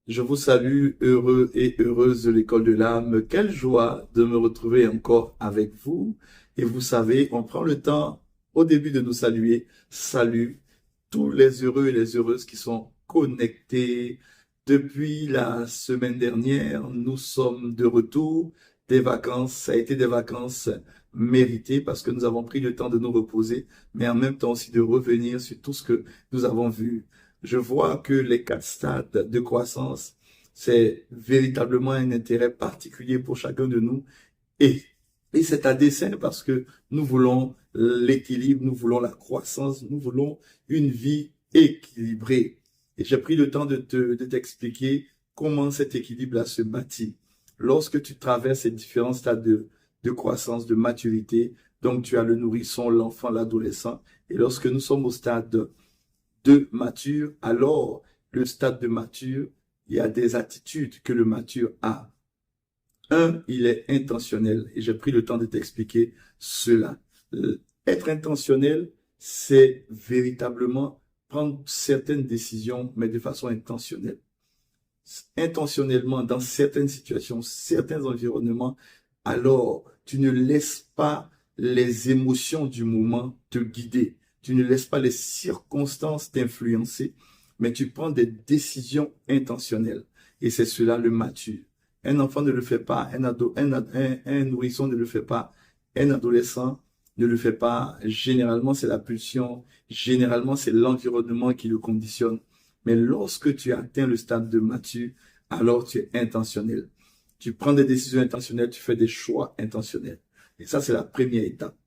Je vous salue, heureux et heureuse de l'école de l'âme. Quelle joie de me retrouver encore avec vous. Et vous savez, on prend le temps au début de nous saluer. Salut tous les heureux et les heureuses qui sont connectés. Depuis la semaine dernière, nous sommes de retour des vacances. Ça a été des vacances méritées parce que nous avons pris le temps de nous reposer, mais en même temps aussi de revenir sur tout ce que nous avons vu. Je vois que les 4 stades de croissance, c'est véritablement un intérêt particulier pour chacun de nous. Et, et c'est à dessein parce que nous voulons l'équilibre, nous voulons la croissance, nous voulons une vie équilibrée. Et j'ai pris le temps de t'expliquer comment cet équilibre-là se bâtit. Lorsque tu traverses ces différents stades de croissance, de maturité, donc tu as le nourrisson, l'enfant, l'adolescent, et lorsque nous sommes au stade de mature, alors le stade de mature, il y a des attitudes que le mature a. Un, il est intentionnel et j'ai pris le temps de t'expliquer cela. Être intentionnel, c'est véritablement prendre certaines décisions, mais de façon intentionnelle. Intentionnellement, dans certaines situations, certains environnements, alors tu ne laisses pas les émotions du moment te guider. Tu ne laisses pas les circonstances t'influencer, mais tu prends des décisions intentionnelles. Et c'est cela le mature. Un enfant ne le fait pas, un nourrisson ne le fait pas, un adolescent ne le fait pas. Généralement, c'est la pulsion, généralement, c'est l'environnement qui le conditionne. Mais lorsque tu atteins le stade de mature, alors tu es intentionnel. Tu prends des décisions intentionnelles, tu fais des choix intentionnels. Et ça, c'est la première étape.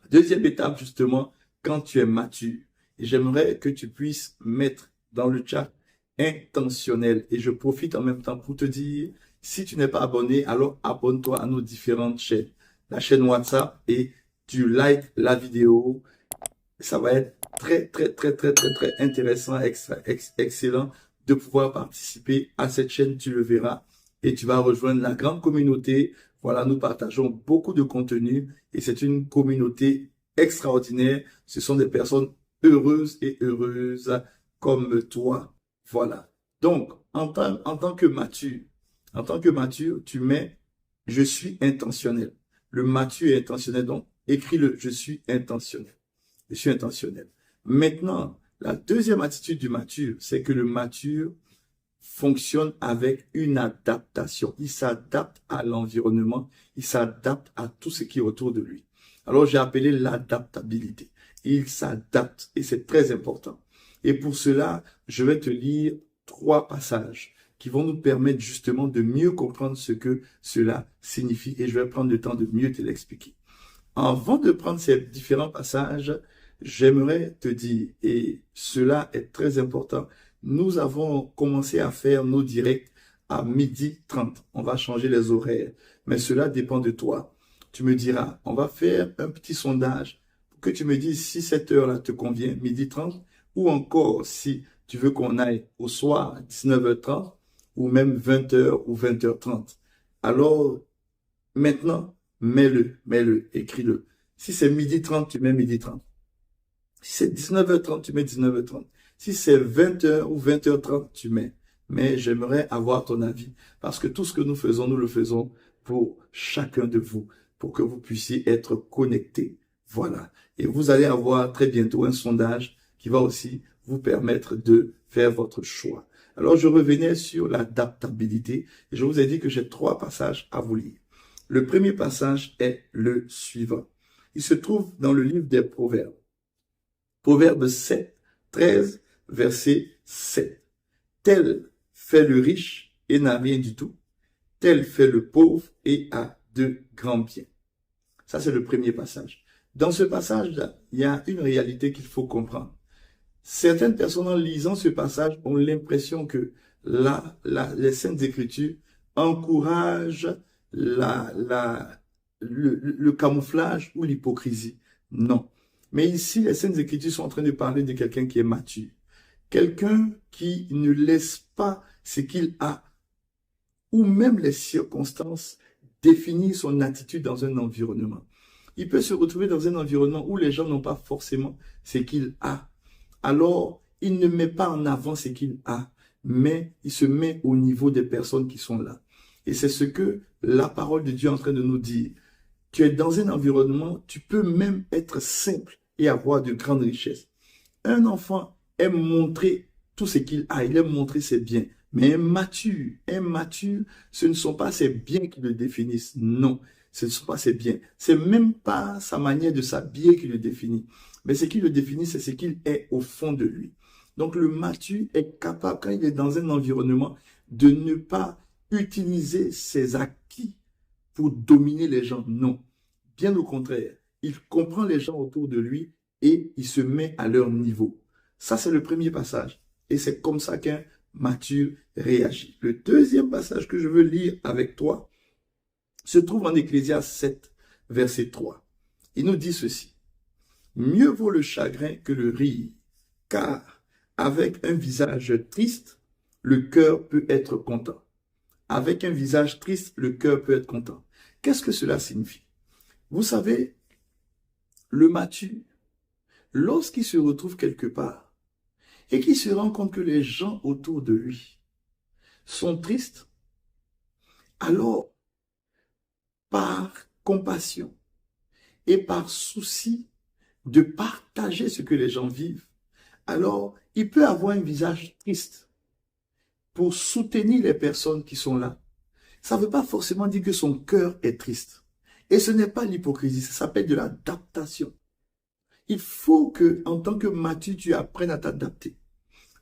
Deuxième étape, justement, quand tu es mature. Et j'aimerais que tu puisses mettre dans le chat intentionnel. Et je profite en même temps pour te dire, si tu n'es pas abonné, alors abonne-toi à nos différentes chaînes. La chaîne WhatsApp et tu likes la vidéo. Ça va être très intéressant, excellent de pouvoir participer à cette chaîne, tu le verras. Et tu vas rejoindre la grande communauté. Voilà, nous partageons beaucoup de contenu et c'est une communauté extraordinaire. Ce sont des personnes heureuses et heureuses comme toi. Voilà. Donc, en tant que mature, tu mets je suis intentionnel. Le mature est intentionnel. Donc, écris-le je suis intentionnel. Je suis intentionnel. Maintenant, la deuxième attitude du mature, c'est que le mature fonctionne avec une adaptation. Il s'adapte à l'environnement, il s'adapte à tout ce qui est autour de lui. Alors, j'ai appelé l'adaptabilité. Il s'adapte et c'est très important. Et pour cela, je vais te lire 3 passages qui vont nous permettre justement de mieux comprendre ce que cela signifie et je vais prendre le temps de mieux te l'expliquer. Avant de prendre ces différents passages, j'aimerais te dire, et cela est très important, nous avons commencé à faire nos directs à 12h30. On va changer les horaires, mais cela dépend de toi. Tu me diras, on va faire un petit sondage pour que tu me dises si cette heure-là te convient, 12h30, ou encore si tu veux qu'on aille au soir, 19h30, ou même 20h ou 20h30. Alors, maintenant, mets-le, écris-le. Si c'est 12h30, tu mets 12h30. Si c'est 19h30, tu mets 19h30. Si c'est 20h ou 20h30, tu mets. Mais j'aimerais avoir ton avis parce que tout ce que nous faisons, nous le faisons pour chacun de vous, pour que vous puissiez être connectés. Voilà. Et vous allez avoir très bientôt un sondage qui va aussi vous permettre de faire votre choix. Alors, je revenais sur l'adaptabilité et je vous ai dit que j'ai 3 passages à vous lire. Le premier passage est le suivant. Il se trouve dans le livre des Proverbes. Proverbe 7, 13, verset 7. Tel fait le riche et n'a rien du tout. Tel fait le pauvre et a de grands biens. Ça, c'est le premier passage. Dans ce passage-là, il y a une réalité qu'il faut comprendre. Certaines personnes, en lisant ce passage, ont l'impression que les Saintes Écritures encouragent le camouflage ou l'hypocrisie. Non. Mais ici, les Saintes Écritures sont en train de parler de quelqu'un qui est mature. Quelqu'un qui ne laisse pas ce qu'il a, ou même les circonstances, définir son attitude dans un environnement. Il peut se retrouver dans un environnement où les gens n'ont pas forcément ce qu'il a. Alors, il ne met pas en avant ce qu'il a, mais il se met au niveau des personnes qui sont là. Et c'est ce que la parole de Dieu est en train de nous dire. Tu es dans un environnement, tu peux même être simple et avoir de grandes richesses. Un enfant aime montrer tout ce qu'il a, il aime montrer ses biens. Mais un mature, ce ne sont pas ses biens qui le définissent. Non, ce ne sont pas ses biens. C'est même pas sa manière de s'habiller qui le définit. Mais ce qui le définit, c'est ce qu'il est au fond de lui. Donc le mature est capable, quand il est dans un environnement, de ne pas utiliser ses acquis pour dominer les gens. Non, bien au contraire. Il comprend les gens autour de lui et il se met à leur niveau. Ça, c'est le premier passage. Et c'est comme ça qu'un mature réagit. Le deuxième passage que je veux lire avec toi se trouve en Ecclésiaste 7, verset 3. Il nous dit ceci. Mieux vaut le chagrin que le rire, car avec un visage triste, le cœur peut être content. Avec un visage triste, le cœur peut être content. Qu'est-ce que cela signifie? Vous savez, le mature, lorsqu'il se retrouve quelque part et qu'il se rend compte que les gens autour de lui sont tristes, alors, par compassion et par souci de partager ce que les gens vivent, alors il peut avoir un visage triste pour soutenir les personnes qui sont là. Ça ne veut pas forcément dire que son cœur est triste. Et ce n'est pas l'hypocrisie, ça s'appelle de l'adaptation. Il faut que, en tant que mature, tu apprennes à t'adapter.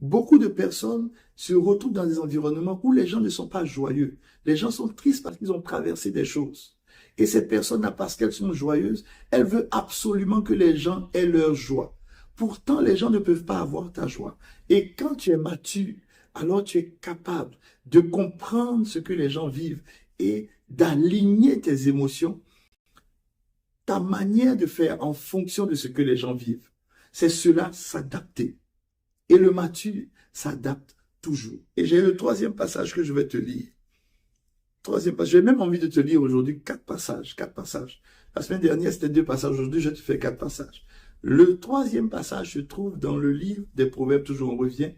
Beaucoup de personnes se retrouvent dans des environnements où les gens ne sont pas joyeux. Les gens sont tristes parce qu'ils ont traversé des choses. Et ces personnes-là, parce qu'elles sont joyeuses, elles veulent absolument que les gens aient leur joie. Pourtant, les gens ne peuvent pas avoir ta joie. Et quand tu es mature, alors tu es capable de comprendre ce que les gens vivent et d'aligner tes émotions, ta manière de faire en fonction de ce que les gens vivent. C'est cela, s'adapter. Et le mature s'adapte toujours. Et j'ai le troisième passage que je vais te lire. Troisième passage. J'ai même envie de te lire aujourd'hui 4 passages. 4 passages. La semaine dernière, c'était 2 passages. Aujourd'hui, je te fais 4 passages. Le troisième passage se trouve dans le livre des Proverbes. Toujours, on revient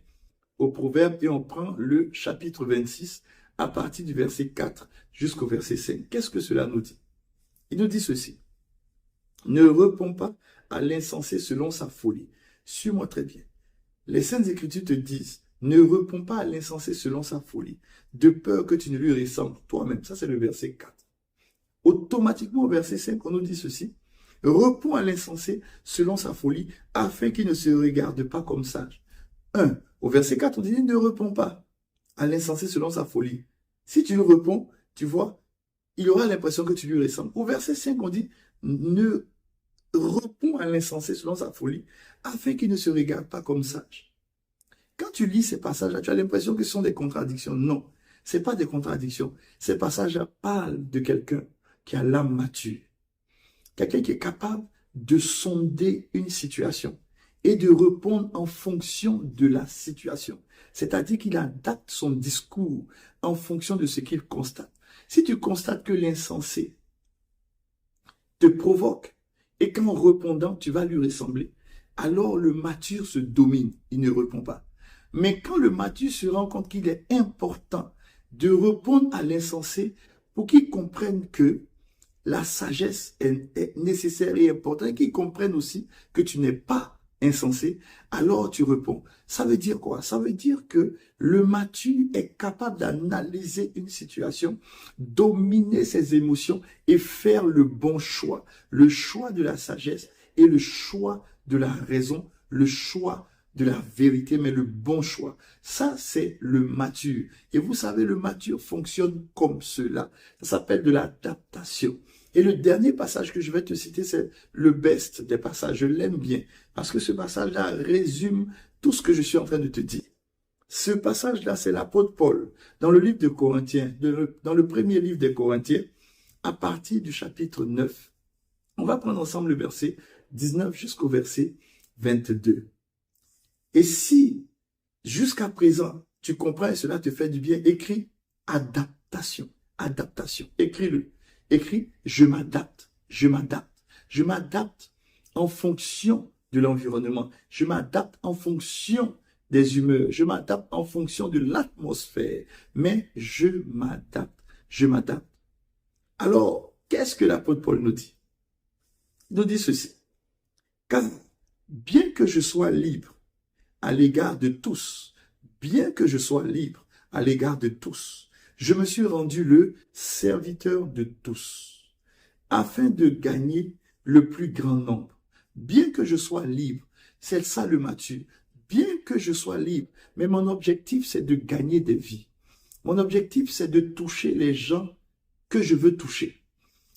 aux Proverbes et on prend le chapitre 26 à partir du verset 4 jusqu'au verset 5. Qu'est-ce que cela nous dit? Il nous dit ceci. Ne réponds pas à l'insensé selon sa folie. Suis-moi très bien. Les Saintes Écritures te disent, ne réponds pas à l'insensé selon sa folie, de peur que tu ne lui ressembles toi-même. Ça, c'est le verset 4. Automatiquement, au verset 5, on nous dit ceci. Réponds à l'insensé selon sa folie, afin qu'il ne se regarde pas comme sage. 1. Au verset 4, on dit, ne réponds pas à l'insensé selon sa folie. Si tu lui réponds, tu vois, il aura l'impression que tu lui ressembles. Au verset 5, on dit, ne réponds à l'insensé selon sa folie, afin qu'il ne se regarde pas comme sage. Quand tu lis ces passages-là, tu as l'impression que ce sont des contradictions. Non, ce n'est pas des contradictions. Ces passages-là parlent de quelqu'un qui a l'âme mature. Quelqu'un qui est capable de sonder une situation et de répondre en fonction de la situation. C'est-à-dire qu'il adapte son discours en fonction de ce qu'il constate. Si tu constates que l'insensé te provoque et qu'en répondant, tu vas lui ressembler, alors le mature se domine, il ne répond pas. Mais quand le mature se rend compte qu'il est important de répondre à l'insensé pour qu'il comprenne que la sagesse est nécessaire et importante, qu'il comprenne aussi que tu n'es pas insensé, alors tu réponds. Ça veut dire quoi? Ça veut dire que le mature est capable d'analyser une situation, dominer ses émotions et faire le bon choix. Le choix de la sagesse et le choix de la raison, le choix de la vérité, mais le bon choix. Ça, c'est le mature. Et vous savez, le mature fonctionne comme cela. Ça s'appelle de l'adaptation. Et le dernier passage que je vais te citer, c'est le best des passages. Je l'aime bien, parce que ce passage-là résume tout ce que je suis en train de te dire. Ce passage-là, c'est l'apôtre Paul, dans le livre de Corinthiens, dans le premier livre des Corinthiens, à partir du chapitre 9. On va prendre ensemble le verset 19 jusqu'au verset 22. Et si, jusqu'à présent, tu comprends et cela te fait du bien, écris adaptation. Adaptation. Écris-le. Écris, je m'adapte. Je m'adapte. Je m'adapte en fonction de l'environnement. Je m'adapte en fonction des humeurs, je m'adapte en fonction de l'atmosphère, mais je m'adapte. Alors, qu'est-ce que l'apôtre Paul nous dit? Il nous dit ceci. Car bien que je sois libre à l'égard de tous, bien que je sois libre à l'égard de tous, je me suis rendu le serviteur de tous, afin de gagner le plus grand nombre. Bien que je sois libre, c'est ça le mature, bien que je sois libre, mais mon objectif c'est de gagner des vies. Mon objectif c'est de toucher les gens que je veux toucher.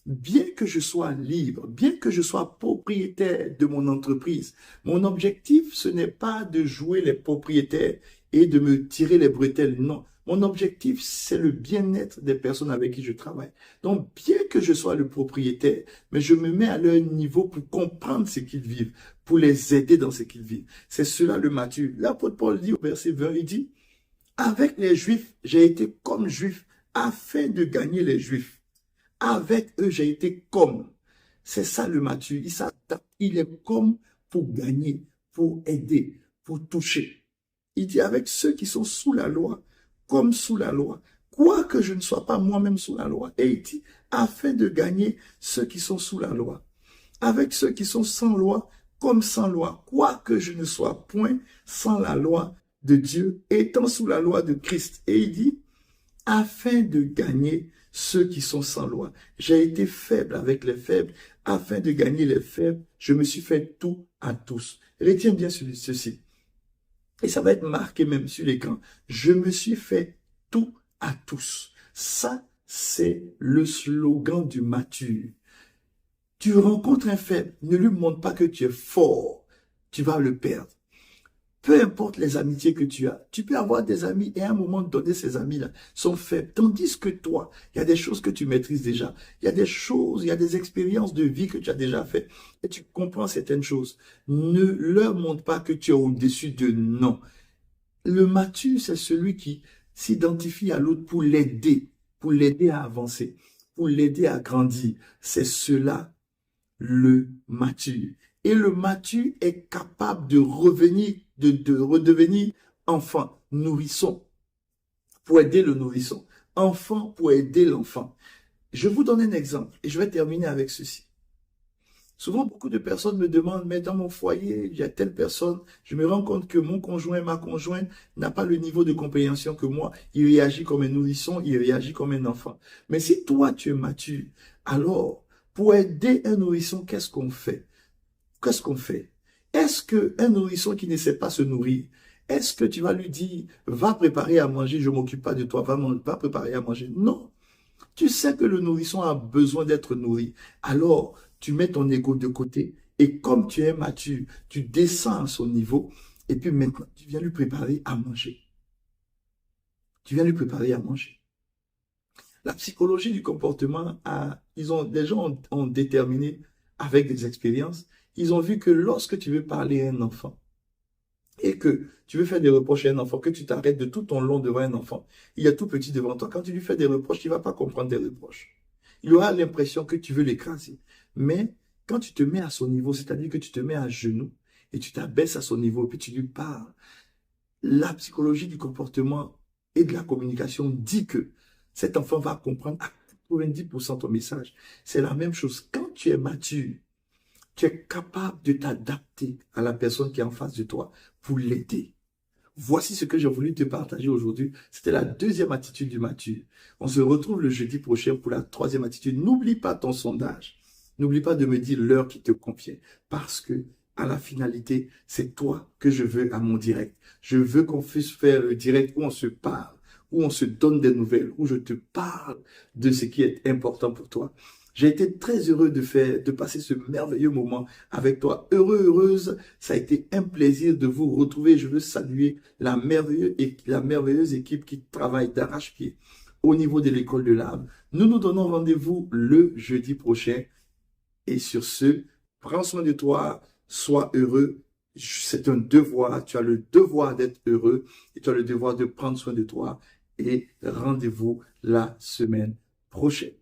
Bien que je sois libre, bien que je sois propriétaire de mon entreprise, mon objectif, ce n'est pas de jouer les propriétaires et de me tirer les bretelles. Non, mon objectif, c'est le bien-être des personnes avec qui je travaille. Donc, bien que je sois le propriétaire, mais je me mets à leur niveau pour comprendre ce qu'ils vivent, pour les aider dans ce qu'ils vivent. C'est cela le mature. L'apôtre Paul dit au verset 20, il dit, avec les Juifs, j'ai été comme Juif afin de gagner les Juifs. Avec eux, j'ai été comme. C'est ça le mature. Il s'adapte. Il est comme pour gagner, pour aider, pour toucher. Il dit avec ceux qui sont sous la loi, comme sous la loi, quoique je ne sois pas moi-même sous la loi. Et il dit, afin de gagner ceux qui sont sous la loi. Avec ceux qui sont sans loi, comme sans loi, quoique je ne sois point sans la loi de Dieu, étant sous la loi de Christ. Et il dit, afin de gagner ceux qui sont sans loi. J'ai été faible avec les faibles, afin de gagner les faibles, je me suis fait tout à tous. Retiens bien ceci. Et ça va être marqué même sur l'écran. Je me suis fait tout à tous. Ça, c'est le slogan du mature. Tu rencontres un faible, ne lui montre pas que tu es fort. Tu vas le perdre. Peu importe les amitiés que tu as, tu peux avoir des amis et à un moment donné, ces amis-là sont faibles. Tandis que toi, il y a des choses que tu maîtrises déjà. Il y a des choses, il y a des expériences de vie que tu as déjà fait. Et tu comprends certaines choses. Ne leur montre pas que tu es au-dessus de non. Le mature, c'est celui qui s'identifie à l'autre pour l'aider à avancer, pour l'aider à grandir. C'est cela, le mature. Et le mature est capable de revenir, de redevenir enfant, nourrisson, pour aider le nourrisson. Enfant pour aider l'enfant. Je vous donne un exemple et je vais terminer avec ceci. Souvent, beaucoup de personnes me demandent, mais dans mon foyer, il y a telle personne, je me rends compte que mon conjoint, ma conjointe n'a pas le niveau de compréhension que moi. Il réagit comme un nourrisson, il réagit comme un enfant. Mais si toi, tu es mature, alors, pour aider un nourrisson, qu'est-ce qu'on fait? Qu'est-ce qu'on fait? Est-ce qu'un nourrisson qui ne sait pas se nourrir, est-ce que tu vas lui dire, va préparer à manger, je ne m'occupe pas de toi, va préparer à manger? Non. Tu sais que le nourrisson a besoin d'être nourri. Alors, tu mets ton ego de côté et comme tu es mature, tu descends à son niveau et puis maintenant, tu viens lui préparer à manger. Tu viens lui préparer à manger. La psychologie du comportement, des gens ont déterminé avec des expériences, ils ont vu que lorsque tu veux parler à un enfant et que tu veux faire des reproches à un enfant, que tu t'arrêtes de tout ton long devant un enfant, il y a tout petit devant toi, quand tu lui fais des reproches, il ne va pas comprendre des reproches. Il aura l'impression que tu veux l'écraser. Mais quand tu te mets à son niveau, c'est-à-dire que tu te mets à genoux et tu t'abaisses à son niveau, puis tu lui parles, la psychologie du comportement et de la communication dit que cet enfant va comprendre à 90% ton message. C'est la même chose. Quand tu es mature, tu es capable de t'adapter à la personne qui est en face de toi pour l'aider. Voici ce que j'ai voulu te partager aujourd'hui. C'était la deuxième attitude du mature. On se retrouve le jeudi prochain pour la troisième attitude. N'oublie pas ton sondage. N'oublie pas de me dire l'heure qui te convient. Parce que, à la finalité, c'est toi que je veux à mon direct. Je veux qu'on puisse faire le direct où on se parle, où on se donne des nouvelles, où je te parle de ce qui est important pour toi. J'ai été très heureux de passer ce merveilleux moment avec toi. Heureuse, ça a été un plaisir de vous retrouver. Je veux saluer la merveilleuse équipe qui travaille d'arrache-pied au niveau de l'école de l'âme. Nous nous donnons rendez-vous le jeudi prochain. Et sur ce, prends soin de toi, sois heureux. C'est un devoir. Tu as le devoir d'être heureux et tu as le devoir de prendre soin de toi. Et rendez-vous la semaine prochaine.